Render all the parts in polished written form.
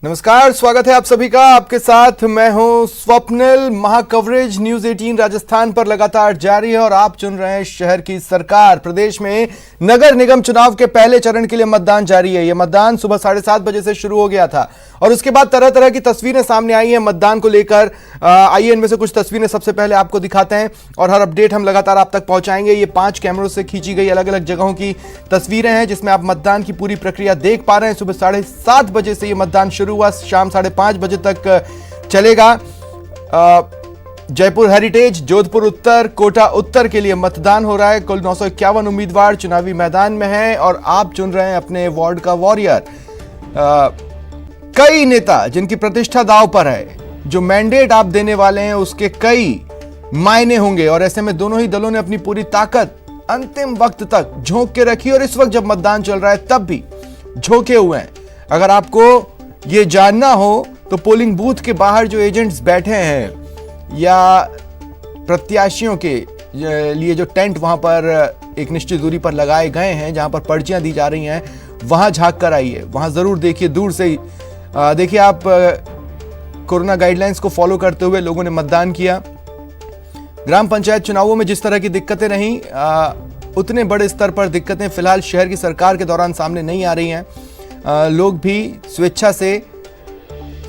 नमस्कार, स्वागत है आप सभी का। आपके साथ मैं हूं स्वप्निल। महाकवरेज न्यूज 18 राजस्थान पर लगातार जारी है और आप चुन रहे हैं शहर की सरकार। प्रदेश में नगर निगम चुनाव के पहले चरण के लिए मतदान जारी है। यह मतदान सुबह 7:30 बजे से शुरू हो गया था और उसके बाद तरह तरह की तस्वीरें सामने आई हैं मतदान को लेकर। आइए इनमें से कुछ तस्वीरें सबसे पहले आपको दिखाते हैं और हर अपडेट हम लगातार आप तक पहुंचाएंगे। ये 5 कैमरों से खींची गई अलग अलग जगहों की तस्वीरें हैं जिसमें आप मतदान की पूरी प्रक्रिया देख पा रहे हैं। सुबह 7:30 बजे से ये मतदान शुरू हुआ, शाम 5:30 बजे तक चलेगा। जयपुर हेरिटेज, जोधपुर उत्तर, कोटा उत्तर के लिए मतदान हो रहा है। कुल 951 उम्मीदवार चुनावी मैदान में हैं और आप चुन रहे हैं अपने वार्ड का वॉरियर। कई नेता जिनकी प्रतिष्ठा दांव पर है, जो मैंडेट आप देने वाले हैं उसके कई मायने होंगे और ऐसे में दोनों ही दलों ने अपनी पूरी ताकत अंतिम वक्त तक झोंक के रखी और इस वक्त जब मतदान चल रहा है तब भी झोंके हुए हैं। अगर आपको ये जानना हो तो पोलिंग बूथ के बाहर जो एजेंट्स बैठे हैं या प्रत्याशियों के लिए जो टेंट वहां पर एक निश्चित दूरी पर लगाए गए हैं, जहां पर पर्चियां दी जा रही हैं, वहां झांक कर आइए, वहां जरूर देखिए। दूर से ही देखिए आप, कोरोना गाइडलाइंस को फॉलो करते हुए लोगों ने मतदान किया। ग्राम पंचायत चुनावों में जिस तरह की दिक्कतें रहीं, उतने बड़े स्तर पर दिक्कतें फिलहाल शहर की सरकार के दौरान सामने नहीं आ रही हैं। लोग भी स्वेच्छा से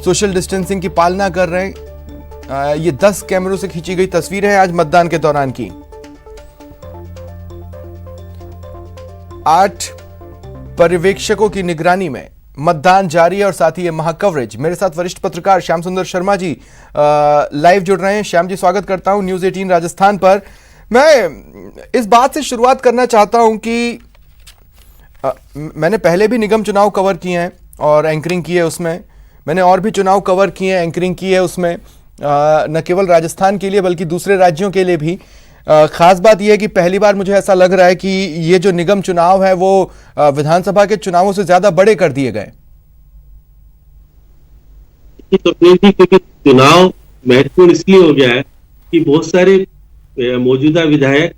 सोशल डिस्टेंसिंग की पालना कर रहे हैं। ये 10 कैमरों से खींची गई तस्वीरें हैं आज मतदान के दौरान की। 8 पर्यवेक्षकों की निगरानी में मतदान जारी है और साथ ही ये महाकवरेज। मेरे साथ वरिष्ठ पत्रकार श्याम सुंदर शर्मा जी लाइव जुड़ रहे हैं। श्याम जी, स्वागत करता हूं न्यूज 18 राजस्थान पर। मैं इस बात से शुरुआत करना चाहता हूं कि मैंने पहले भी निगम चुनाव कवर किए हैं और एंकरिंग की है उसमें। मैंने और भी चुनाव कवर किए हैं, एंकरिंग की है उसमें, न केवल राजस्थान के लिए बल्कि दूसरे राज्यों के लिए भी। खास बात यह है कि पहली बार मुझे ऐसा लग रहा है कि ये जो निगम चुनाव है वो विधानसभा के चुनावों से ज्यादा बड़े कर दिए गए। क्योंकि चुनाव महत्वपूर्ण इसलिए हो गया है कि बहुत सारे मौजूदा विधायक,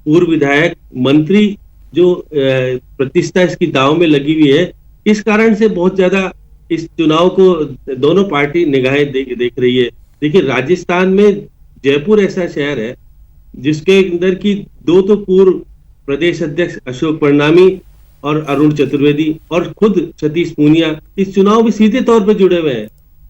पूर्व विधायक, मंत्री जो प्रतिष्ठा इसकी दांव में लगी हुई है, इस कारण से बहुत ज्यादा इस चुनाव को दोनों पार्टी निगाहें देख रही है। देखिए, राजस्थान में जयपुर ऐसा शहर है जिसके अंदर की 2 तो पूर्व प्रदेश अध्यक्ष अशोक परनामी और अरुण चतुर्वेदी और खुद सतीश पूनिया इस चुनाव में सीधे तौर पर जुड़े हुए हैं।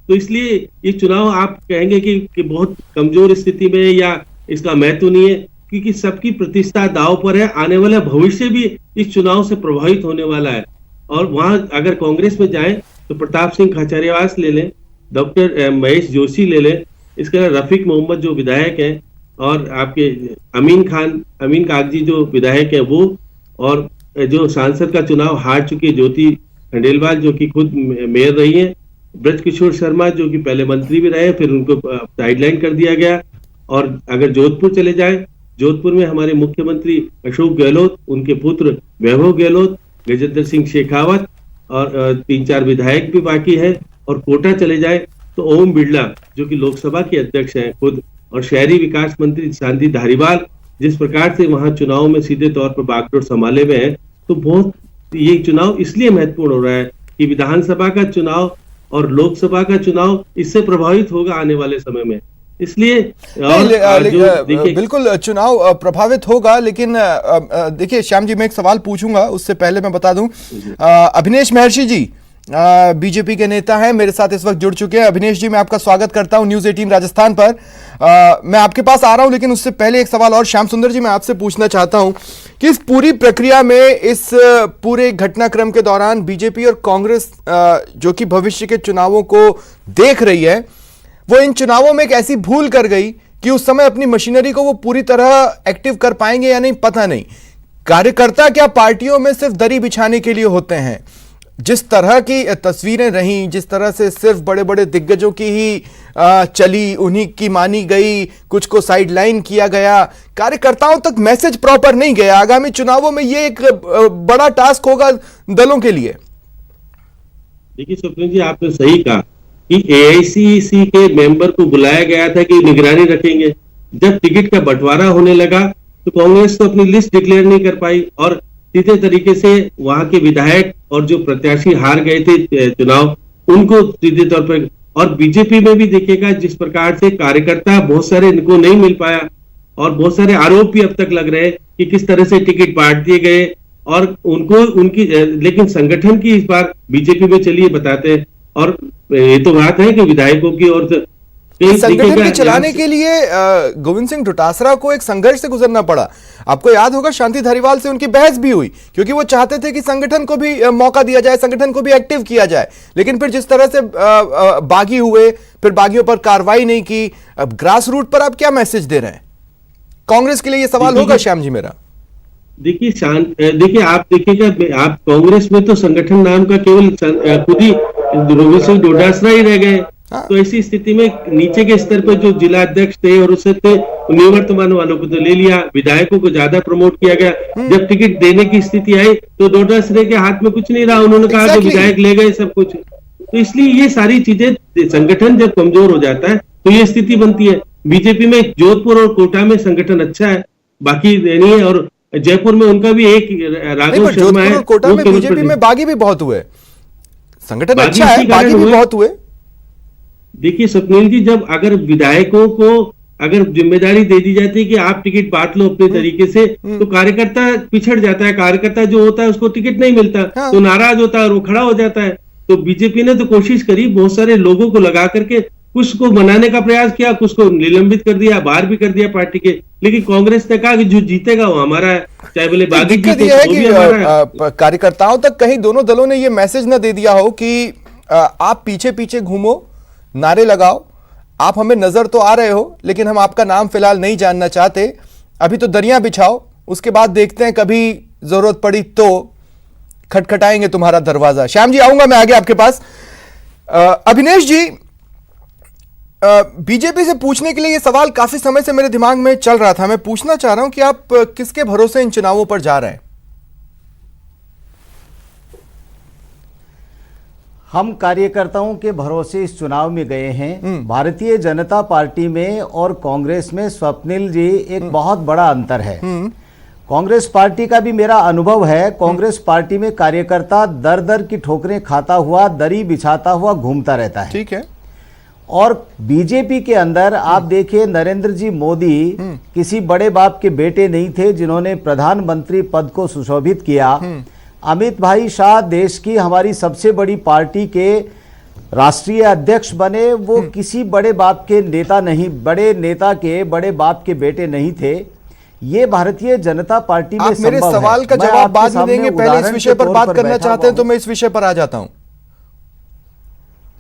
तो इसलिए ये चुनाव आप कहेंगे कि बहुत कमजोर स्थिति में या इसका महत्व नहीं है, क्योंकि सबकी प्रतिष्ठा दांव पर है। आने वाला भविष्य भी इस चुनाव से प्रभावित होने वाला है। और वहां अगर कांग्रेस में जाएं तो प्रताप सिंह खाचरियावास ले लें, डॉक्टर महेश जोशी ले लें, इसके अलावा रफीक मोहम्मद जो विधायक हैं, और आपके अमीन कागजी जो विधायक है वो, और जो सांसद का चुनाव हार चुकी ज्योति खंडेलवाल जो कि खुद मेयर रही है, ब्रजकिशोर शर्मा जो कि पहले मंत्री भी रहे, फिर उनको साइडलाइन कर दिया गया। और अगर जोधपुर चले जाए, जोधपुर में हमारे मुख्यमंत्री अशोक गहलोत, उनके पुत्र वैभव गहलोत, गजेंद्र सिंह शेखावत और 3-4 विधायक भी बाकी है। और कोटा चले जाए तो ओम बिड़ला जो कि लोकसभा के अध्यक्ष हैं खुद, और शहरी विकास मंत्री शांति धारीवाल जिस प्रकार से वहां चुनाव में सीधे तौर पर बागडोर संभाले हुए हैं। तो बहुत ये चुनाव इसलिए महत्वपूर्ण हो रहा है कि विधानसभा का चुनाव और लोकसभा का चुनाव इससे प्रभावित होगा आने वाले समय में। इसलिए बिल्कुल चुनाव प्रभावित होगा। लेकिन देखिए श्याम जी, मैं एक सवाल पूछूंगा, उससे पहले मैं बता दूं, अभिनेश महर्षि जी बीजेपी के नेता हैं, मेरे साथ इस वक्त जुड़ चुके हैं। अभिनेश जी, मैं आपका स्वागत करता हूं न्यूज 18 राजस्थान पर। मैं आपके पास आ रहा हूं, लेकिन उससे पहले एक सवाल और श्याम सुंदर जी मैं आपसे पूछना चाहता हूं कि इस पूरी प्रक्रिया में, इस पूरे घटनाक्रम के दौरान बीजेपी और कांग्रेस जो कि भविष्य के चुनावों को देख रही है, वो इन चुनावों में एक ऐसी भूल कर गई कि उस समय अपनी मशीनरी को वो पूरी तरह एक्टिव कर पाएंगे या नहीं, पता नहीं। कार्यकर्ता क्या पार्टियों में सिर्फ दरी बिछाने के लिए होते हैं? जिस तरह की तस्वीरें रहीं, जिस तरह से सिर्फ बड़े बड़े दिग्गजों की ही चली, उन्हीं की मानी गई, कुछ को साइडलाइन किया गया, कार्यकर्ताओं तक मैसेज प्रॉपर नहीं गया। आगामी चुनावों में ये एक बड़ा टास्क होगा दलों के लिए। देखिए स्वप्न जी, आपने सही कहा कि एआईसीसी के मेंबर को बुलाया गया था कि निगरानी रखेंगे। जब टिकट का बंटवारा होने लगा तो कांग्रेस तो अपनी लिस्ट डिक्लेयर नहीं कर पाई और सीधे तरीके से वहां के विधायक और जो प्रत्याशी हार गए थे चुनाव, उनको सीधे तौर पर, और बीजेपी में भी देखिएगा जिस प्रकार से कार्यकर्ता बहुत सारे इनको नहीं मिल पाया, और बहुत सारे आरोप भी अब तक लग रहे हैं कि किस तरह से टिकट बांट दिए गए, और उनको उनकी लेकिन संगठन की इस बार बीजेपी में चलिए बताते हैं। और ये तो बात है कि विधायकों की और संगठन के चलाने के लिए गोविंद सिंह डोटासरा को एक संघर्ष से गुजरना पड़ा। आपको याद होगा शांति धारीवाल से उनकी बहस भी हुई, क्योंकि वो चाहते थे कि संगठन को भी मौका दिया जाए, संगठन को भी एक्टिव किया जाए। लेकिन फिर जिस तरह से बागी हुए, फिर बागियों पर कार्रवाई नहीं की। अब ग्रास रूट पर आप क्या मैसेज दे रहे हैं? कांग्रेस के लिए यह सवाल होगा श्याम जी मेरा। देखिए आप देखिएगा, आप कांग्रेस में तो संगठन नाम का केवल खुद ही गोविंद सिंह डोटासरा ही रह गए। तो ऐसी स्थिति में नीचे के स्तर पर जो जिला अध्यक्ष थे और उससे थे निवर्तमान वालों को तो ले लिया, विधायकों को ज्यादा प्रमोट किया गया। जब टिकट देने की स्थिति आई तो डोटासरा के हाथ में कुछ नहीं रहा, उन्होंने कहा कि विधायक ले गए सब कुछ। तो इसलिए ये सारी चीजें, संगठन जब कमजोर हो जाता है तो ये स्थिति बनती है। बीजेपी में जोधपुर और कोटा में संगठन अच्छा है, बाकी नहीं है। और जयपुर में उनका भी एक राघव शर्मा है। कोटा में बीजेपी में बागी भी बहुत हुए, संगठन अच्छा है, बागी भी बहुत हुए। देखिए स्वप्निल जी, जब अगर विधायकों को अगर जिम्मेदारी दे दी जाती है कि आप टिकट बांट लो अपने तरीके से, तो कार्यकर्ता पिछड़ जाता है। कार्यकर्ता जो होता है उसको टिकट नहीं मिलता, तो नाराज होता है और वो खड़ा हो जाता है। तो बीजेपी ने तो कोशिश करी, बहुत सारे लोगों को लगा करके कुछ को मनाने का प्रयास किया, कुछ को निलंबित कर दिया, बाहर भी कर दिया पार्टी के। लेकिन कांग्रेस ने कहा कि जो जीतेगा वो हमारा है, चाहे बोले बागी जीते है कि कार्यकर्ताओं तक कहीं दोनों दलों ने ये मैसेज न दे दिया हो कि आप पीछे पीछे घूमो, नारे लगाओ, आप हमें नजर तो आ रहे हो लेकिन हम आपका नाम फिलहाल नहीं जानना चाहते, अभी तो दरिया बिछाओ, उसके बाद देखते हैं, कभी जरूरत पड़ी तो खटखटाएंगे तुम्हारा दरवाजा। श्याम जी आऊंगा मैं आगे आपके पास। अभिनेश जी, बीजेपी से पूछने के लिए यह सवाल काफी समय से मेरे दिमाग में चल रहा था। मैं पूछना चाह रहा हूं कि आप किसके भरोसे इन चुनावों पर जा रहे हैं? हम कार्यकर्ताओं के भरोसे इस चुनाव में गए हैं। भारतीय जनता पार्टी में और कांग्रेस में स्वप्निल जी एक बहुत बड़ा अंतर है। कांग्रेस पार्टी का भी मेरा अनुभव है। कांग्रेस पार्टी में कार्यकर्ता दर दर की ठोकरें खाता हुआ, दरी बिछाता हुआ घूमता रहता है। ठीक है। और बीजेपी के अंदर आप देखिए, नरेंद्र जी मोदी किसी बड़े बाप के बेटे नहीं थे जिन्होंने प्रधानमंत्री पद को सुशोभित किया। अमित भाई शाह देश की हमारी सबसे बड़ी पार्टी के राष्ट्रीय अध्यक्ष बने, वो किसी बड़े बाप के नेता नहीं, बड़े नेता के बड़े बाप के बेटे नहीं थे। ये भारतीय जनता पार्टी में मेरे सवाल का जवाब बाद में देंगे, पहले इस विषय पर बात करना चाहते हैं तो मैं इस विषय पर आ जाता हूं।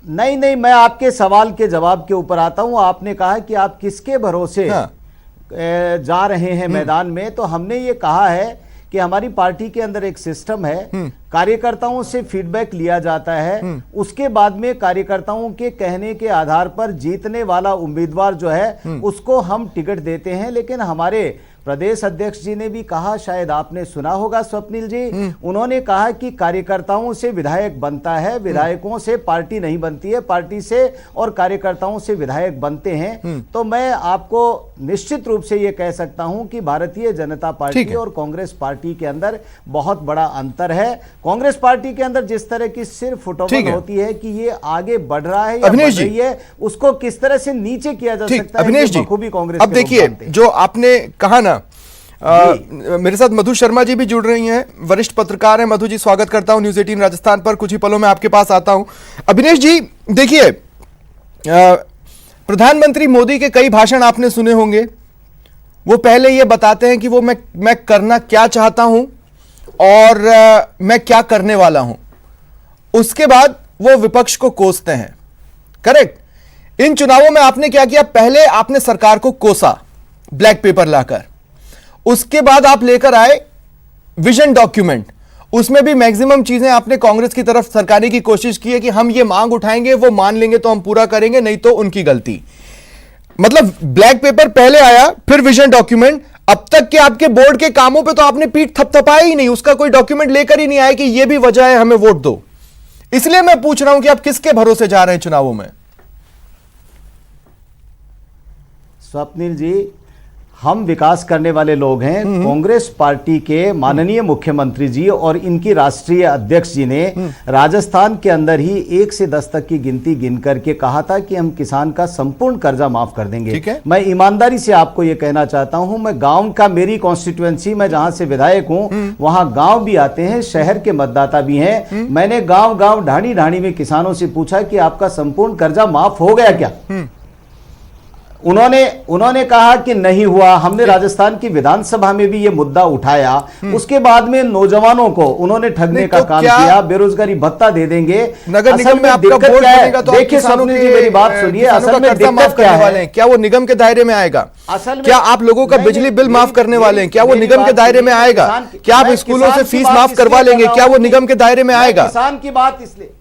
नहीं, मैं आपके सवाल के जवाब के ऊपर आता हूं। आपने कहा कि आप किसके भरोसे जा रहे हैं मैदान में, तो हमने ये कहा है कि हमारी पार्टी के अंदर एक सिस्टम है, कार्यकर्ताओं से फीडबैक लिया जाता है, उसके बाद में कार्यकर्ताओं के कहने के आधार पर जीतने वाला उम्मीदवार जो है उसको हम टिकट देते हैं। लेकिन हमारे प्रदेश अध्यक्ष जी ने भी कहा, शायद आपने सुना होगा स्वप्निल जी, उन्होंने कहा कि कार्यकर्ताओं से विधायक बनता है, विधायकों से पार्टी नहीं बनती है, पार्टी से और कार्यकर्ताओं से विधायक बनते हैं। तो मैं आपको निश्चित रूप से यह कह सकता हूं कि भारतीय जनता पार्टी और कांग्रेस पार्टी के अंदर बहुत बड़ा अंतर है। कांग्रेस पार्टी के अंदर जिस तरह की सिर्फ फुटबॉल होती है कि ये आगे बढ़ रहा है या बढ़ रही है, उसको किस तरह से नीचे किया जा सकता है, अभिनेश जी, कांग्रेस अब देखिए जो आपने कहा ना, मेरे साथ मधु शर्मा जी भी जुड़ रही हैं, वरिष्ठ पत्रकार हैं। मधु जी स्वागत करता हूं न्यूज़ 18 राजस्थान पर। कुछ ही पलों में आपके पास आता हूं। अभिनेश जी देखिए, प्रधानमंत्री मोदी के कई भाषण आपने सुने होंगे। वो पहले ये बताते हैं कि वो मैं करना क्या चाहता हूं और मैं क्या करने वाला हूं, उसके बाद वो विपक्ष को कोसते हैं। करेक्ट। इन चुनावों में आपने क्या किया? पहले आपने सरकार को कोसा ब्लैक पेपर लाकर, उसके बाद आप लेकर आए विजन डॉक्यूमेंट। उसमें भी मैक्सिमम चीजें आपने कांग्रेस की तरफ सरकाने की कोशिश की है कि हम ये मांग उठाएंगे, वो मान लेंगे तो हम पूरा करेंगे, नहीं तो उनकी गलती। मतलब ब्लैक पेपर पहले आया, फिर विजन डॉक्यूमेंट। अब तक के आपके बोर्ड के कामों पे तो आपने पीठ थपथपाया ही नहीं, उसका कोई डॉक्यूमेंट लेकर ही नहीं आया कि ये भी वजह है हमें वोट दो। इसलिए मैं पूछ रहा हूं कि आप किसके भरोसे जा रहे हैं चुनावों में? स्वप्निल जी, हम विकास करने वाले लोग हैं। कांग्रेस पार्टी के माननीय मुख्यमंत्री जी और इनकी राष्ट्रीय अध्यक्ष जी ने राजस्थान के अंदर ही 1 से 10 तक की गिनती गिन करके कहा था कि हम किसान का संपूर्ण कर्जा माफ कर देंगे। मैं ईमानदारी से आपको यह कहना चाहता हूं, मैं गांव का, मेरी कॉन्स्टिट्यूएंसी में जहां से विधायक हूं वहां गांव भी आते हैं, शहर के मतदाता भी हैं। मैंने गांव गांव ढाणी ढाणी में किसानों से पूछा कि आपका संपूर्ण कर्जा माफ हो गया क्या? उन्होंने कहा कि नहीं हुआ। हमने राजस्थान की विधानसभा में भी ये मुद्दा उठाया। उसके बाद में नौजवानों को उन्होंने ठगने का काम किया, बेरोजगारी भत्ता दे देंगे। नगर निगम में आपका बोर्ड बनेगा तो देखिए स्वप्निल जी, मेरी बात सुनिए, असल में दिक्कत क्या है? क्या वो निगम के दायरे में आएगा? असल में क्या आप लोगों का बिजली बिल माफ करने वाले हैं? क्या वो निगम के दायरे में आएगा? क्या आप स्कूलों से फीस माफ करवा लेंगे? क्या वो निगम के दायरे में आएगा? किसान की बात इसलिए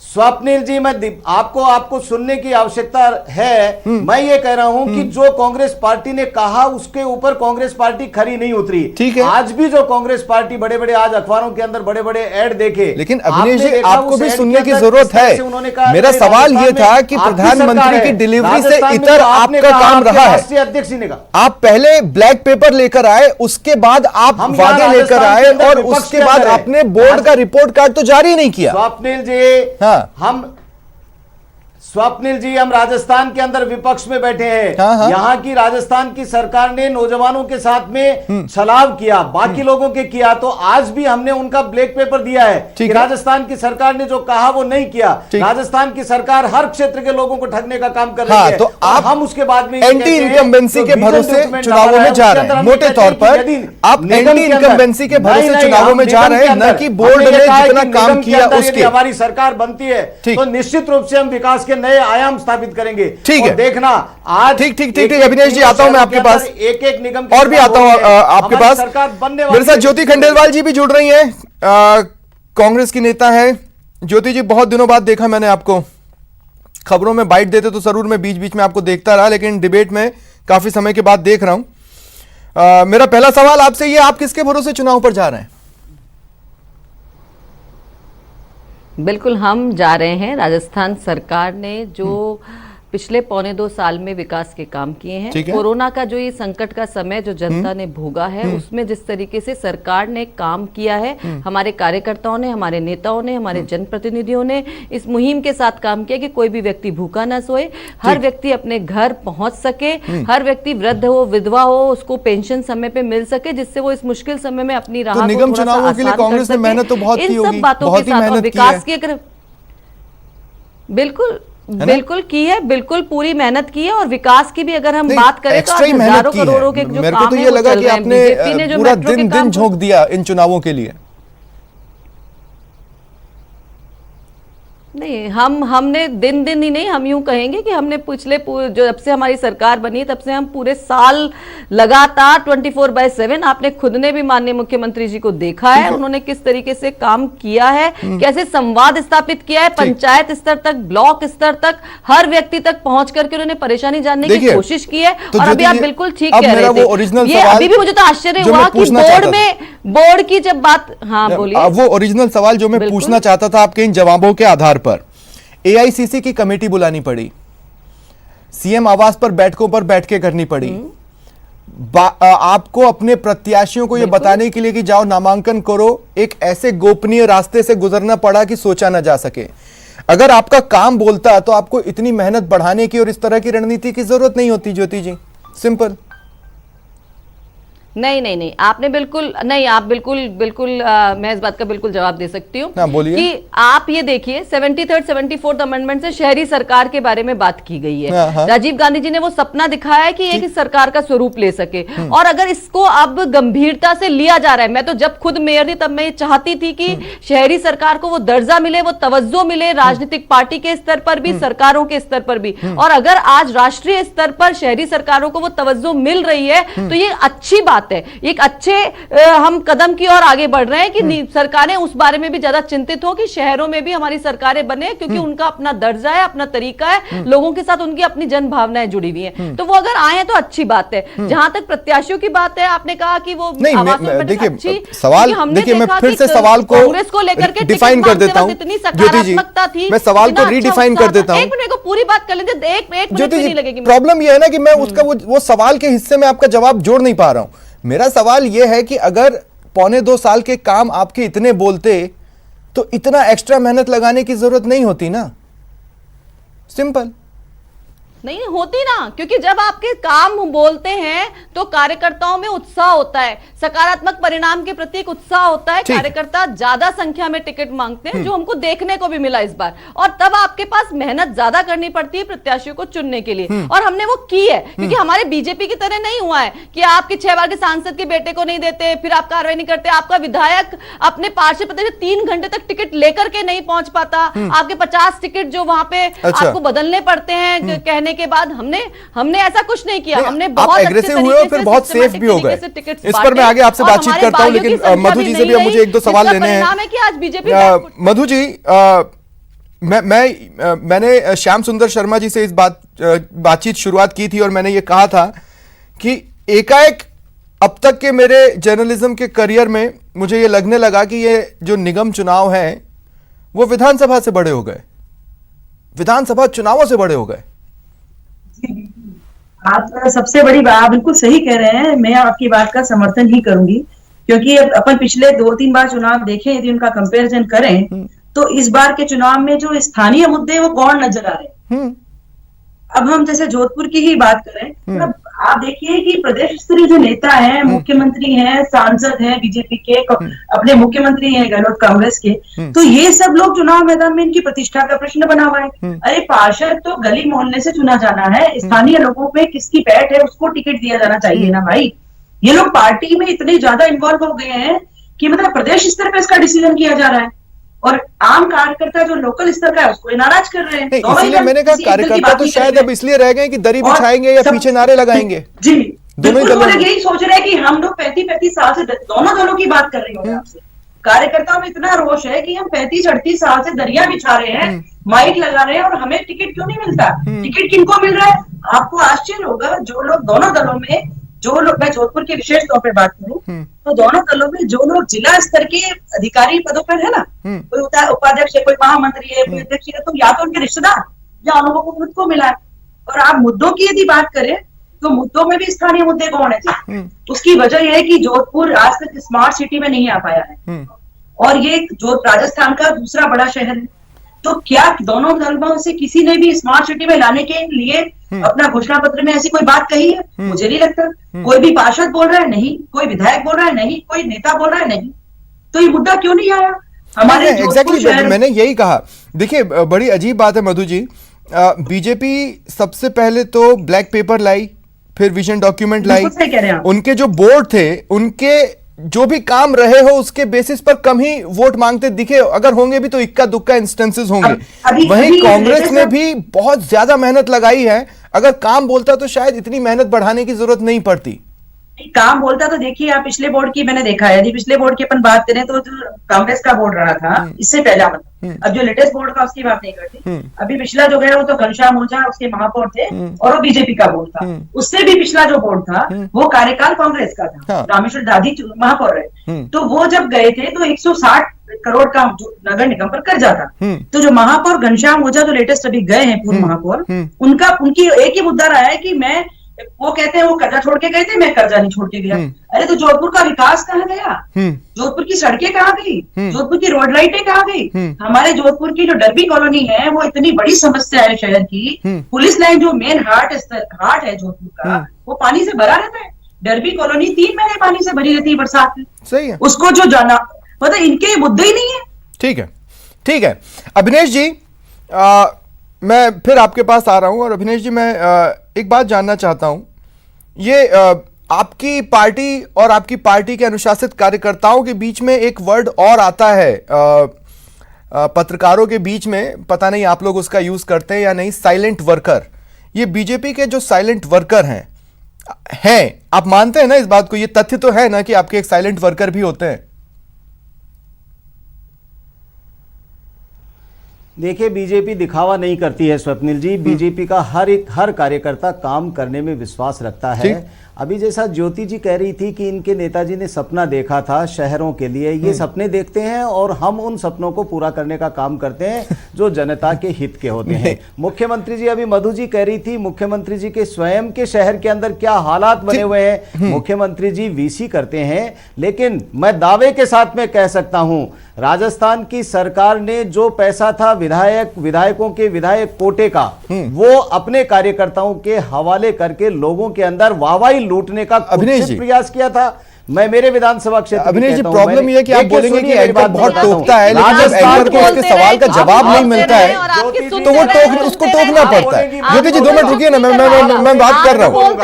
स्वप्निल जी, मैं आपको सुनने की आवश्यकता है। मैं ये कह रहा हूं कि जो कांग्रेस पार्टी ने कहा उसके ऊपर कांग्रेस पार्टी खरी नहीं उतरी। ठीक है, आज भी जो कांग्रेस पार्टी बड़े बड़े आज अखबारों के अंदर बड़े बड़े ऐड देखे, लेकिन अभिनेश जी आपको भी सुनने की जरूरत है। मेरा सवाल ये था कि प्रधानमंत्री की डिलीवरी से इतर आपका काम रहा है। राष्ट्रीय अध्यक्ष जी ने कहा आप पहले ब्लैक पेपर लेकर आए, उसके बाद आप वादे लेकर आए और उसके बाद आपने बोर्ड का रिपोर्ट कार्ड तो जारी नहीं किया। स्वप्निल जी, स्वप्निल जी, हम राजस्थान के अंदर विपक्ष में बैठे हैं। यहाँ की राजस्थान की सरकार ने नौजवानों के साथ में छलाव किया, बाकी लोगों के किया, तो आज भी हमने उनका ब्लैक पेपर दिया है कि राजस्थान की सरकार ने जो कहा वो नहीं किया। राजस्थान की सरकार हर क्षेत्र के लोगों को ठगने का काम कर रही है। तो आप हम उसके बाद में एंटी इनकम्बेंसी के भरोसे चुनावों में जा रहे हैं। मोटे तौर पर आप एंटी इनकम्बेंसी के भरोसे चुनावों में जा रहे हैं, न कि बोर्ड ने जितना काम किया उसके। हमारी सरकार बनती है तो निश्चित रूप से हम विकास के नए आयाम स्थापित करेंगे। ठीक है, देखना आज ठीक अभिनेश जी, आता हूं मैं आपके पास, एक निगम और भी आता हूं आपके पास। सरकार बनने मेरे साथ ज्योति खंडेलवाल जी भी जुड़ रही हैं, कांग्रेस की नेता है। ज्योति जी, बहुत दिनों बाद देखा मैंने आपको। खबरों में बाइट देते तो जरूर मैं बीच बीच में आपको देखता रहा, लेकिन डिबेट में काफी समय के बाद देख रहा हूं। मेरा पहला सवाल आपसे ये, आप किसके भरोसे चुनाव पर जा रहे हैं? बिल्कुल हम जा रहे हैं। राजस्थान सरकार ने जो पिछले 1.25 साल में विकास के काम किए हैं, कोरोना का जो ये संकट का समय जो जनता ने भोगा है, उसमें जिस तरीके से सरकार ने काम किया है, हमारे कार्यकर्ताओं ने, हमारे नेताओं ने, हमारे जनप्रतिनिधियों ने इस मुहिम के साथ काम किया कि कोई भी व्यक्ति भूखा ना सोए, हर व्यक्ति अपने घर पहुंच सके, हर व्यक्ति वृद्ध हो, विधवा हो, उसको पेंशन समय पे मिल सके, जिससे वो इस मुश्किल समय में अपनी राह को निगम चुनावों के लिए कांग्रेस ने मेहनत तो बहुत की होगी, इन सब बातों के साथ और विकास की अगर बिल्कुल की है, बिल्कुल पूरी मेहनत की है। और विकास की भी अगर हम बात करें तो हजारों करोड़ों के जो मेरे को तो ये लगा कि आपने पूरा दिन झोंक दिया इन चुनावों के लिए। नहीं, हमने दिन ही नहीं, हम यूं कहेंगे कि हमने पिछले जब से हमारी सरकार बनी तब से हम पूरे साल लगातार 24/7, आपने खुद ने भी माननीय मुख्यमंत्री जी को देखा है, उन्होंने किस तरीके से काम किया है, कैसे संवाद स्थापित किया है, पंचायत स्तर तक, ब्लॉक स्तर तक, हर व्यक्ति तक पहुंच करके उन्होंने परेशानी जानने की कोशिश की है। और अभी आप बिल्कुल ठीक कह रहे थे, ये अभी भी मुझे तो आश्चर्य हुआ कि बोर्ड की जब बात, हाँ बोलिए। वो ओरिजिनल सवाल जो मैं पूछना चाहता था आपके इन जवाबों के आधार पर, एआईसीसी की कमेटी बुलानी पड़ी, सीएम आवास पर बैठकों पर बैठकें करनी पड़ी, आपको अपने प्रत्याशियों को यह बताने के लिए कि जाओ नामांकन करो, एक ऐसे गोपनीय रास्ते से गुजरना पड़ा कि सोचा ना जा सके। अगर आपका काम बोलता तो आपको इतनी मेहनत बढ़ाने की और इस तरह की रणनीति की जरूरत नहीं होती। ज्योति जी, सिंपल। नहीं, आपने बिल्कुल नहीं, आप बिल्कुल मैं इस बात का बिल्कुल जवाब दे सकती हूँ कि आप ये देखिए 73rd 74th अमेंडमेंट से शहरी सरकार के बारे में बात की गई है। राजीव गांधी जी ने वो सपना दिखाया है कि एक सरकार का स्वरूप ले सके, और अगर इसको अब गंभीरता से लिया जा रहा है, मैं तो जब खुद मेयर थी तब मैं ये चाहती थी कि शहरी सरकार को वो दर्जा मिले, वो तवज्जो मिले, राजनीतिक पार्टी के स्तर पर भी, सरकारों के स्तर पर भी। और अगर आज राष्ट्रीय स्तर पर शहरी सरकारों को वो तवज्जो मिल रही है तो ये अच्छी बात बात है, एक अच्छे हम कदम की ओर आगे बढ़ रहे हैं कि सरकारें उस बारे में भी ज्यादा चिंतित हो कि शहरों में भी हमारी सरकारें बने, क्योंकि उनका अपना दर्जा है, अपना तरीका है, लोगों के साथ उनकी अपनी जन भावनाएं जुड़ी हुई हैं, तो वो अगर आए तो अच्छी बात है। जहां तक प्रत्याशियों की बात है, आपने कहा कि वो देखिए सवाल, देखिए मैं फिर से सवाल को कांग्रेस को लेकर के डिफाइन कर देता हूं, इतनी सकारात्मकता थी, मैं सवाल को रीडिफाइन कर देता हूं। एक मिनट को पूरी बात कर लेते, एक मिनट नहीं लगेगी। प्रॉब्लम यह है ना कि मैं उसका वो सवाल के हिस्से में आपका जवाब जोड़ नहीं पा रहा हूं। मेरा सवाल यह है कि अगर 1.25 साल के काम आपके इतने बोलते तो इतना एक्स्ट्रा मेहनत लगाने की जरूरत नहीं होती ना, सिंपल नहीं होती ना, क्योंकि जब आपके काम बोलते हैं तो कार्यकर्ताओं में उत्साह होता है, सकारात्मक परिणाम के प्रति एक उत्साह होता है, कार्यकर्ता ज्यादा संख्या में टिकट मांगते हैं, जो हमको देखने को भी मिला इस बार, और तब आपके पास मेहनत ज्यादा करनी पड़ती है प्रत्याशियों को चुनने के लिए, और हमने वो की है, क्योंकि हमारे बीजेपी की तरह नहीं हुआ है कि आपके 6 बार के सांसद के बेटे को नहीं देते, फिर आप कार्रवाई नहीं करते, आपका विधायक अपने पार्षद पद से 3 घंटे तक टिकट लेकर के नहीं पहुंच पाता, आपके 50 टिकट जो वहां पे आपको बदलने पड़ते हैं कहने के बाद, हमने ऐसा कुछ नहीं किया, हमने बहुत एग्रेसिव हुए और फिर बहुत सेफ भी हो गए। इस पर मैं आगे आपसे बातचीत करता हूं, लेकिन मधु जी से भी मुझे 1-2 सवाल लेने हैं। मधु जी, मैंने श्याम सुंदर शर्मा जी से इस बातचीत शुरुआत की थी और मैंने ये कहा था कि एकाएक अब तक के मेरे जर्नलिज्म के करियर में मुझे ये लगने लगा कि ये जो निगम चुनाव हैं वो विधानसभा से बड़े हो गए, विधानसभा चुनावों से बड़े हो गए। आप सबसे बड़ी बात, आप बिल्कुल सही कह रहे हैं, मैं आपकी बात का समर्थन ही करूंगी, क्योंकि अपन पिछले 2-3 बार चुनाव देखें, यदि उनका कंपैरिजन करें तो इस बार के चुनाव में जो स्थानीय मुद्दे वो गौण नजर आ रहे हैं। अब हम जैसे जोधपुर की ही बात करें, अब आप देखिए कि प्रदेश स्तरीय जो नेता हैं, मुख्यमंत्री हैं, सांसद हैं बीजेपी के, अपने मुख्यमंत्री हैं गहलोत कांग्रेस के, तो ये सब लोग चुनाव मैदान में इनकी प्रतिष्ठा का प्रश्न बना हुआ है। अरे पार्षद तो गली मोहल्ले से चुना जाना है, स्थानीय लोगों पे किसकी पैठ है उसको टिकट दिया जाना चाहिए ना भाई। ये लोग पार्टी में इतने ज्यादा इन्वॉल्व हो गए हैं कि मतलब प्रदेश स्तर पे इसका डिसीजन किया जा रहा है, और आम कार्यकर्ता जो लोकल स्तर का है उसको नाराज कर रहे हैं। इसलिए मैंने कहा कार्यकर्ता तो शायद अब इसलिए रह गए कि दरी बिछाएंगे या पीछे नारे लगाएंगे। जी दोनों लोग यही सोच रहे हैं कि हम लोग 35-35 साल से, दोनों दलों की बात कर रही हूँ आपसे, कार्यकर्ताओं में इतना रोष है कि हम 35-38 साल से दरिया बिछा रहे हैं, माइक लगा रहे हैं, और हमें टिकट क्यों नहीं मिलता। टिकट किनको मिल रहा है? आपको आश्चर्य होगा, जो लोग दोनों दलों में, जो लोग, मैं जोधपुर के विशेष तौर पर बात करूं तो दोनों दलों में जो लोग जिला स्तर के अधिकारी पदों पर है ना, कोई उपाध्यक्ष है, कोई महामंत्री है, कोई अध्यक्ष है, तो या तो उनके रिश्तेदार या अनुभव को खुद को मिला है। और आप मुद्दों की यदि बात करें तो मुद्दों में भी स्थानीय मुद्दे कौन है? उसकी वजह यह है कि जोधपुर आज तक स्मार्ट सिटी में नहीं आ पाया है, और ये जो राजस्थान का दूसरा बड़ा शहर है, तो क्या दोनों दलों से किसी ने भी स्मार्ट सिटी में लाने के लिए अपना घोषणा पत्र में ऐसी कोई बात कही है? मुझे नहीं लगता। कोई भी पार्षद बोल रहा है नहीं, कोई विधायक बोल रहा है नहीं, कोई नेता बोल रहा है नहीं, तो ये मुद्दा क्यों नहीं आया हमारे एग्जैक्टली मैंने यही कहा। देखिए बड़ी अजीब बात है मधु जी, बीजेपी सबसे पहले तो ब्लैक पेपर लाई, फिर विजन डॉक्यूमेंट लाई, उनके जो बोर्ड थे उनके जो भी काम रहे हो उसके बेसिस पर कम ही वोट मांगते दिखे, अगर होंगे भी तो इक्का दुक्का इंस्टेंसेस होंगे। वहीं कांग्रेस ने भी बहुत ज्यादा मेहनत लगाई है, अगर काम बोलता तो शायद इतनी मेहनत बढ़ाने की जरूरत नहीं पड़ती। काम बोलता तो देखिए आप पिछले बोर्ड की मैंने देखा है, यदि पिछले बोर्ड की अपन बात करें तो जो कांग्रेस का बोर्ड रहा था इससे पहले, अब जो लेटेस्ट बोर्ड का उसकी बात नहीं करती, अभी पिछला जो गया वो तो घनश्याम ओझा उसके महापौर थे और वो बीजेपी का बोर्ड था। उससे भी पिछला जो बोर्ड था वो कार्यकाल कांग्रेस का था, रामेश्वर दादी महापौर रहे, तो वो जब गए थे तो 160 करोड़ का जो नगर निगम पर कर्जा था। तो जो महापौर घनश्याम ओझा जो लेटेस्ट अभी गए हैं पूर्व महापौर, उनकी एक ही मुद्दा रहा है कि मैं, वो कहते हैं वो कर्जा छोड़ के गए थे, मैं कर्जा नहीं छोड़ के गया। अरे तो जोधपुर का विकास कहाँ गया? जोधपुर की सड़कें कहाँ गई? जोधपुर की रोड लाइटें कहाँ गई? हमारे जोधपुर की जो डरबी कॉलोनी है वो इतनी बड़ी समस्या है शहर की, पुलिस लाइन जो मेन हार्ट है जोधपुर का, वो पानी से भरा रहता है। डरबी कॉलोनी 3 महीने पानी से भरी रहती है बरसात में। सही है, उसको जो जाना मतलब इनके मुद्दे ही नहीं है। ठीक है, ठीक है अभिनेश जी, मैं फिर आपके पास आ रहा हूं, और अभिनेश जी मैं एक बात जानना चाहता हूं, ये आपकी पार्टी और आपकी पार्टी के अनुशासित कार्यकर्ताओं के बीच में एक वर्ड और आता है पत्रकारों के बीच में, पता नहीं आप लोग उसका यूज करते हैं या नहीं, साइलेंट वर्कर। ये बीजेपी के जो साइलेंट वर्कर हैं, हैं, आप मानते हैं ना इस बात को? ये तथ्य तो है ना कि आपके एक साइलेंट वर्कर भी होते हैं। देखिए, बीजेपी दिखावा नहीं करती है स्वप्निल जी। बीजेपी का हर कार्यकर्ता काम करने में विश्वास रखता है। अभी जैसा ज्योति जी कह रही थी कि इनके नेताजी ने सपना देखा था शहरों के लिए, ये सपने देखते हैं और हम उन सपनों को पूरा करने का काम करते हैं जो जनता के हित के होते हैं। मुख्यमंत्री जी, अभी मधु जी कह रही थी मुख्यमंत्री जी के स्वयं के शहर के अंदर क्या हालात बने हुए हैं। मुख्यमंत्री जी वीसी करते हैं, लेकिन मैं दावे के साथ में कह सकता हूं राजस्थान की सरकार ने जो पैसा था विधायकों के विधायक कोटे का, वो अपने कार्यकर्ताओं के हवाले करके लोगों के अंदर वाहवाही लूटने का प्रयास किया था। मैं मेरे विधानसभा क्षेत्र अभिनय जी, प्रॉब्लम यह है कि आप बोलेंगे कि एंकर बहुत टोकता है, लेकिन जब एंकर को उसके सवाल का जवाब नहीं मिलता है तो वो उसको टोकना पड़ता है। ज्योति जी 2 मिनट रुकिए ना, मैं बात कर रहा हूँ।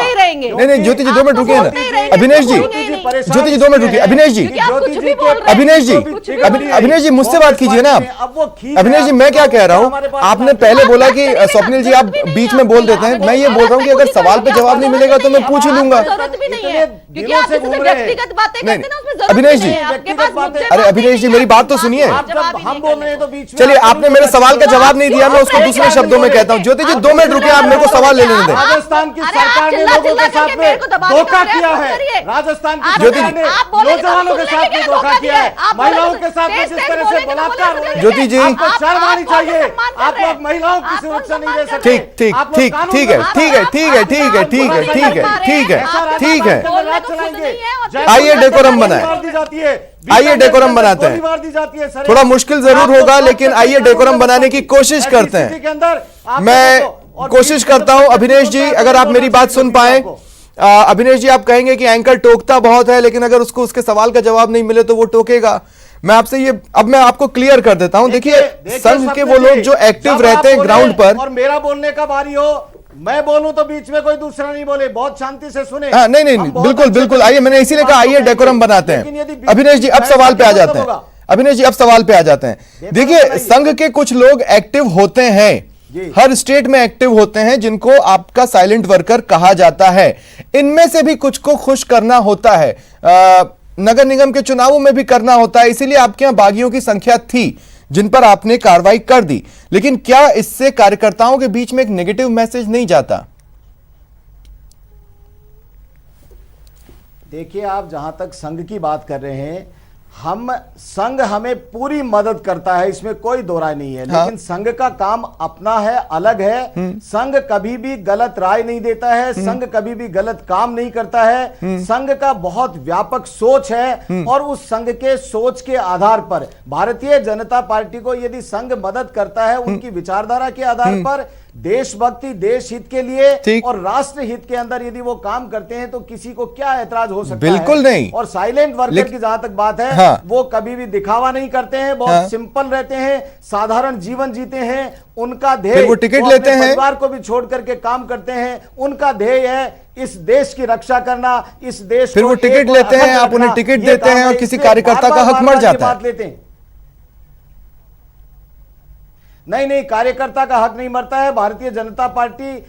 नहीं ज्योति जी 2 मिनट रुकिए ना। अभिनय जी, ज्योति जी 2 मिनट रुकिए। अभिनय जी मुझसे बात कीजिए ना आप। अभिनय जी, मैं क्या कह रहा हूँ, आपने पहले बोला कि स्वप्निल जी आप बीच में बोल देते हैं। मैं ये बोल रहा हूँ कि अगर सवाल पे जवाब नहीं मिलेगा तो मैं पूछ ही लूंगा। अभिनय जी, अरे अभिनय जी मेरी बात तो सुनिए। हम बोल रहे हैं तो बीच में, चलिए, आपने मेरे सवाल का जवाब नहीं दिया, मैं उसको दूसरे शब्दों में कहता हूँ। ज्योति जी 2 मिनट रुके, आप मेरे को सवाल लेने दें। राजस्थान की सरकार ने लोगों के साथ में धोखा किया है। राजस्थान की सरकार ने नौजवानों के साथ में धोखा किया है, महिलाओं के साथ में जिस तरह से बलात्कार हो रहा है। ज्योति जी, आपको शर्म आनी चाहिए। आप लोग महिलाओं की सुरक्षा नहीं दे सकते। ठीक है। आइए डेकोरम बनाए, आइए डेकोरम बनाते हैं। थोड़ा मुश्किल जरूर होगा, लेकिन आइए डेकोरम बनाने की कोशिश करते हैं। मैं कोशिश करता हूं। अभिनेश जी, अगर आप मेरी बात सुन पाए। अभिनेश जी, आप कहेंगे कि एंकर टोकता बहुत है, लेकिन अगर उसको उसके सवाल का जवाब नहीं मिले तो वो टोकेगा। मैं आपसे ये, अब मैं आपको क्लियर कर देता हूं। देखिए, संघ के वो लोग जो एक्टिव रहते हैं ग्राउंड पर, और मेरा बोलने का बारी हो, मैं बोलूं तो बीच में कोई दूसरा नहीं बोले, बहुत शांति से सुने। नहीं, बिल्कुल आइए, मैंने इसीलिए कहा आइए डेकोरम बनाते हैं। अभिनेश जी अब सवाल पे आ जाते हैं। अभिनेश जी अब सवाल पे आ जाते हैं। देखिए, संघ के कुछ लोग एक्टिव होते हैं, हर स्टेट में एक्टिव होते हैं, जिनको आपका साइलेंट वर्कर कहा जाता है। इनमें से भी कुछ को खुश करना होता है, नगर निगम के चुनावों में भी करना होता है। इसीलिए आपके यहां बागियों की संख्या थी जिन पर आपने कार्रवाई कर दी। लेकिन क्या इससे कार्यकर्ताओं के बीच में एक नेगेटिव मैसेज नहीं जाता? देखिए, आप जहां तक संघ की बात कर रहे हैं, संघ हमें पूरी मदद करता है, इसमें कोई दो राय नहीं है। लेकिन संघ का काम अपना है, अलग है। संघ कभी भी गलत राय नहीं देता है, संघ कभी भी गलत काम नहीं करता है। संघ का बहुत व्यापक सोच है और उस संघ के सोच के आधार पर भारतीय जनता पार्टी को यदि संघ मदद करता है उनकी विचारधारा के आधार पर, देशभक्ति, देश हित के लिए और राष्ट्र हित के अंदर यदि वो काम करते हैं तो किसी को क्या ऐतराज हो सकता है? बिल्कुल नहीं। और साइलेंट वर्कर की जहां तक बात है, वो कभी भी दिखावा नहीं करते हैं, बहुत सिंपल रहते हैं, साधारण जीवन जीते हैं। उनका ध्येय, वो टिकट लेते हैं, परिवार को भी छोड़ करके काम करते हैं। उनका ध्येय है इस देश की रक्षा करना, इस देश फिर वो टिकट लेते हैं, आप उन्हें टिकट देते हैं और किसी कार्यकर्ता का हक मर जाता है। नहीं, कार्यकर्ता का हक नहीं मरता है। भारतीय जनता पार्टी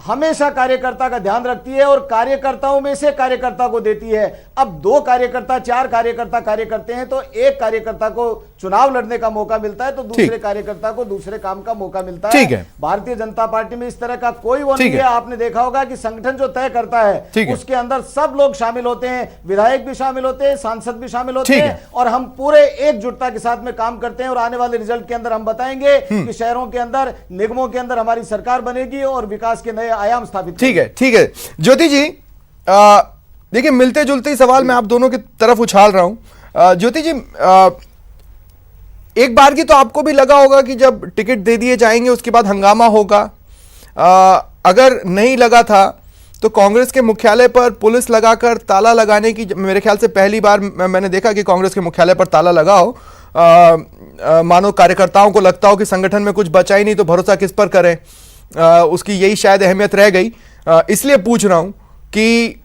हमेशा कार्यकर्ता का ध्यान रखती है और कार्यकर्ताओं में से कार्यकर्ता को देती है। अब 2 कार्यकर्ता, 4 कार्यकर्ता कार्य करते हैं तो एक कार्यकर्ता को चुनाव लड़ने का मौका मिलता है तो दूसरे कार्यकर्ता को दूसरे काम का मौका मिलता है। भारतीय जनता पार्टी में इस तरह का कोई वो नहीं है। आपने देखा होगा कि संगठन जो तय करता है उसके अंदर सब लोग शामिल होते हैं, विधायक भी शामिल होते हैं, सांसद भी शामिल होते हैं और हम पूरे एकजुटता के साथ में काम करते हैं। और आने वाले रिजल्ट के अंदर हम बताएंगे कि शहरों के अंदर, निगमों के अंदर हमारी सरकार बनेगी और विकास के नए आयाम स्थापित। ठीक है। ज्योति जी, देखिए, मिलते जुलते सवाल मैं आप दोनों की तरफ उछाल रहा हूं। ज्योति जी, एक बार की तो आपको भी लगा होगा कि जब टिकट दे दिए जाएंगे उसके बाद हंगामा होगा। अगर नहीं लगा था तो कांग्रेस के मुख्यालय पर पुलिस लगाकर ताला लगाने की, मेरे ख्याल से पहली बार मैंने देखा कि कांग्रेस के मुख्यालय पर ताला लगा हो। मानो कार्यकर्ताओं को लगता हो कि संगठन में कुछ बचा ही नहीं तो भरोसा किस पर करें। उसकी यही शायद अहमियत रह गई। इसलिए पूछ रहा हूं कि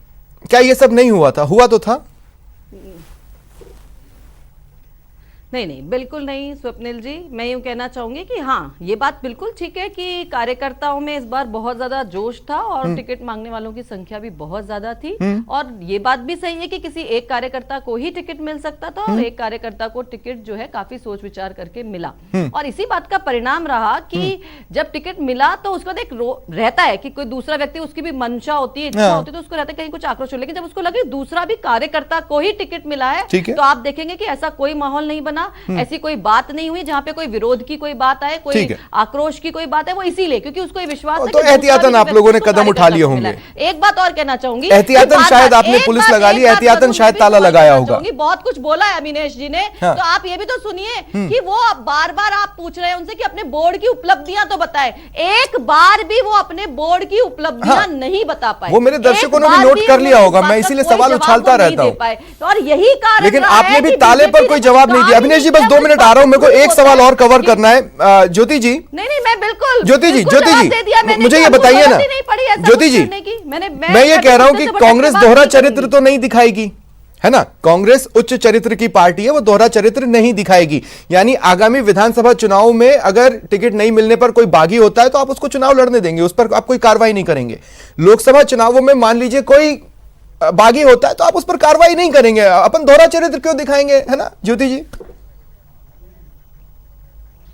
क्या ये सब नहीं हुआ था? हुआ तो था। नहीं नहीं, बिल्कुल नहीं स्वप्निल जी। मैं यूं कहना चाहूंगी कि हाँ, ये बात बिल्कुल ठीक है कि कार्यकर्ताओं में इस बार बहुत ज्यादा जोश था और टिकट मांगने वालों की संख्या भी बहुत ज्यादा थी। और ये बात भी सही है कि किसी एक कार्यकर्ता को ही टिकट मिल सकता था और एक कार्यकर्ता को टिकट जो है काफी सोच विचार करके मिला। और इसी बात का परिणाम रहा कि जब टिकट मिला तो उसके बाद एक रहता है कि कोई दूसरा व्यक्ति, उसकी भी मंशा होती है, इच्छा होती है, तो उसको रहता है कहीं कुछ आक्रोश हो। लेकिन जब उसको लगे दूसरा भी कार्यकर्ता को ही टिकट मिला है तो आप देखेंगे कि ऐसा कोई माहौल नहीं बना, ऐसी कोई बात नहीं हुई जहां पे कोई विरोध की कोई बात आए, कोई आक्रोश की कोई बात है। वो इसीलिए क्योंकि उसको ये विश्वास है तो एहतियातन आप लोगों ने कदम उठा लिए होंगे। एक बात और कहना चाहूंगी, एहतियातन शायद आपने पुलिस लगा ली, एहतियातन शायद ताला लगाया होगा। बहुत कुछ बोला है अविनेश जी ने, तो आप ये भी तो सुनिए कि वो बार बार आप पूछ रहे हैं उनसे कि अपने बोर्ड की उपलब्धियां तो बताएं। एक बार भी वो अपने बोर्ड की उपलब्धियां नहीं बता पाए। वो मेरे दर्शकों ने भी नोट कर लिया होगा, मैं इसीलिए सवाल उछालता रहता हूं। और यही कारण, लेकिन आपने भी ताले पर कोई जवाब नहीं दिया। अविनेश जी बस 2 मिनट आ रहा हूं, मेरे को एक सवाल और कवर करना है। ज्योति जी, नहीं मैं बिल्कुल, ज्योति जी मुझे ये बताइए ना ज्योति जी, मैं ये कह रहा हूं कि कांग्रेस दोहरा चरित्र तो नहीं दिखाएगी, है ना। कांग्रेस उच्च चरित्र की पार्टी है, वो दोहरा चरित्र नहीं दिखाएगी। यानी आगामी विधानसभा चुनाव में अगर टिकट नहीं मिलने पर कोई बागी होता है तो आप उसको चुनाव लड़ने देंगे, उस पर आप कोई कार्रवाई नहीं करेंगे। लोकसभा चुनावों में मान लीजिए कोई बागी होता है तो आप उस पर कार्रवाई नहीं करेंगे। अपन दोहरा चरित्र क्यों दिखाएंगे, है ना ज्योति जी?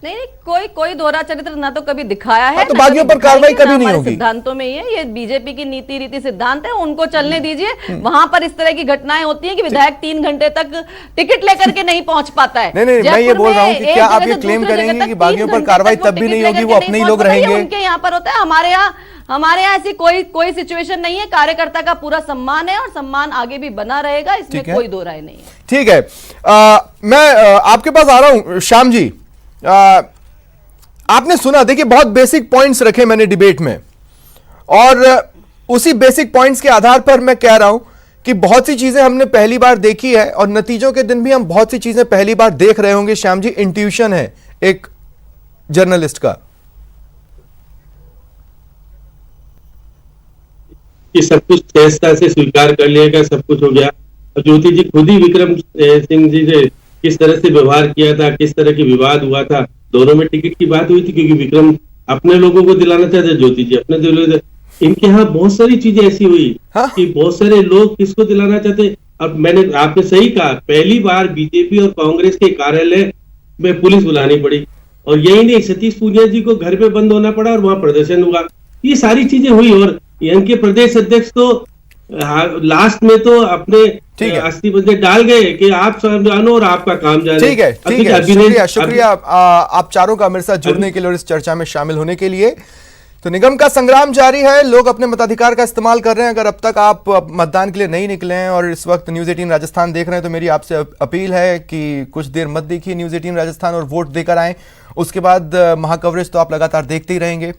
नहीं, कोई दोहरा चरित्र ना तो कभी दिखाया है, तो बागियों पर कार्रवाई कभी नहीं होगी। सिद्धांतों में ही है, ये बीजेपी की नीति रीति सिद्धांत है, उनको चलने दीजिए। वहां पर इस तरह की घटनाएं होती हैं कि विधायक 3 घंटे तक टिकट लेकर के नहीं पहुंच पाता है। नहीं, मैं ये बोल रहा हूं कि क्या आप ये क्लेम करेंगे कि बागियों पर कार्रवाई तब भी नहीं होगी, वो अपने ही लोग रहेंगे? उनके यहाँ पर होता है, हमारे यहाँ ऐसी कोई सिचुएशन नहीं है। कार्यकर्ता का पूरा सम्मान है और सम्मान आगे भी बना रहेगा, इसमें कोई दो राय नहीं है। ठीक है, मैं आपके पास आ रहा हूं श्याम जी। आपने सुना, देखिए बहुत बेसिक पॉइंट्स रखे मैंने डिबेट में, और उसी बेसिक पॉइंट्स के आधार पर मैं कह रहा हूं कि बहुत सी चीजें हमने पहली बार देखी है और नतीजों के दिन भी हम बहुत सी चीजें पहली बार देख रहे होंगे। श्याम जी, इंट्यूशन है एक जर्नलिस्ट का कि सब कुछ सहजता से स्वीकार कर लिया गया, सब कुछ हो गया। ज्योति जी खुद ही विक्रम सिंह जी से किस तरह से व्यवहार किया था, किस तरह की विवाद हुआ था, दोनों में टिकट की बात हुई थी क्योंकि विक्रम अपने लोगों को दिलाना चाहते, ज्योति जी अपने दिलाना। इनके यहाँ बहुत सारी चीजें ऐसी हुई कि बहुत सारे लोग किसको दिलाना चाहते। अब आपने सही कहा, पहली बार बीजेपी और कांग्रेस के कार्यालय में पुलिस बुलानी पड़ी, और यही नहीं, सतीश पूनिया जी को घर पे बंद होना पड़ा और वहां प्रदर्शन हुआ। ये सारी चीजें हुई, और इनके प्रदेश अध्यक्ष तो लास्ट में तो अपने अस्थि पंजर डाल गए कि आप जानो और आपका काम जाने। ठीक है, शुक्रिया आप चारों का मेरे साथ जुड़ने के लिए और इस चर्चा में शामिल होने के लिए। तो निगम का संग्राम जारी है, लोग अपने मताधिकार का इस्तेमाल कर रहे हैं। अगर अब तक आप मतदान के लिए नहीं निकले हैं और इस वक्त न्यूज़ 18 राजस्थान देख रहे हैं तो मेरी आपसे अपील है कि कुछ देर मत देखिए न्यूज़ 18 राजस्थान और वोट देकर आएं। उसके बाद महाकवरेज तो आप लगातार देखते ही रहेंगे।